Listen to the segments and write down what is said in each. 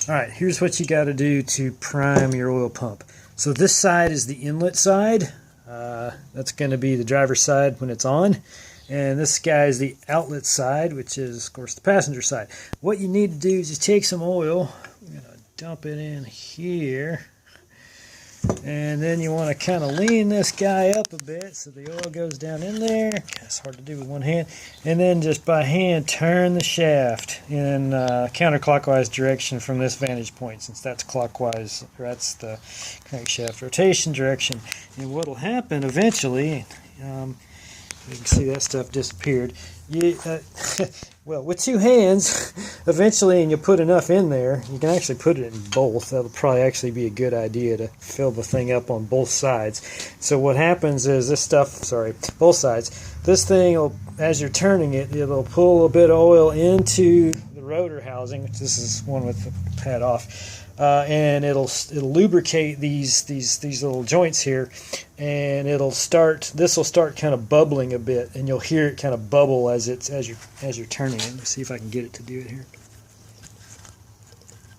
Alright, here's what you got to do to prime your oil pump. So this side is the inlet side. That's going to be the driver's side when it's on. And this guy is the outlet side, which is, of course, the passenger side. What you need to do is just take some oil. We're going to dump it in here. And then you want to kind of lean this guy up a bit so the oil goes down in there. It's hard to do with one hand. And then just by hand turn the shaft in counterclockwise direction from this vantage point, since that's clockwise, or that's the crankshaft rotation direction. And what will happen eventually, you can see that stuff disappeared. Well, with two hands, eventually, and you'll put enough in there, you can actually put it in both. That'll probably actually be a good idea to fill the thing up on both sides. So what happens is this stuff, both sides, this thing, will, as you're turning it, it'll pull a bit of oil into the rotor housing, which this is one with the pad off, and it'll lubricate these little joints here, and this will start kind of bubbling a bit, and you'll hear it kind of bubble as you're turning it. Let's see if I can get it to do it here.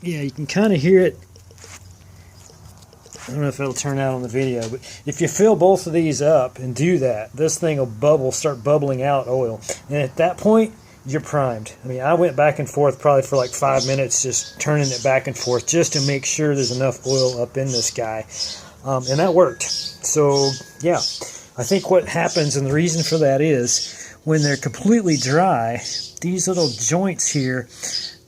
Yeah, you can kind of hear it. I don't know if it'll turn out on the video, but if you fill both of these up and do that, this thing will start bubbling out oil, and at that point you're primed. I mean, I went back and forth probably for like 5 minutes just turning it back and forth just to make sure there's enough oil up in this guy. And that worked. So, yeah, I think what happens, and the reason for that is, when they're completely dry, these little joints here,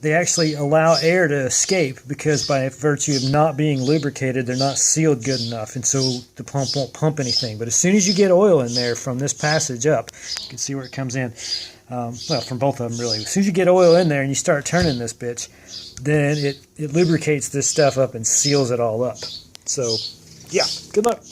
they actually allow air to escape because by virtue of not being lubricated, they're not sealed good enough, and so the pump won't pump anything. But as soon as you get oil in there from this passage up, you can see where it comes in. Well, from both of them, really. As soon as you get oil in there and you start turning this bitch, then it lubricates this stuff up and seals it all up. So, yeah, good luck.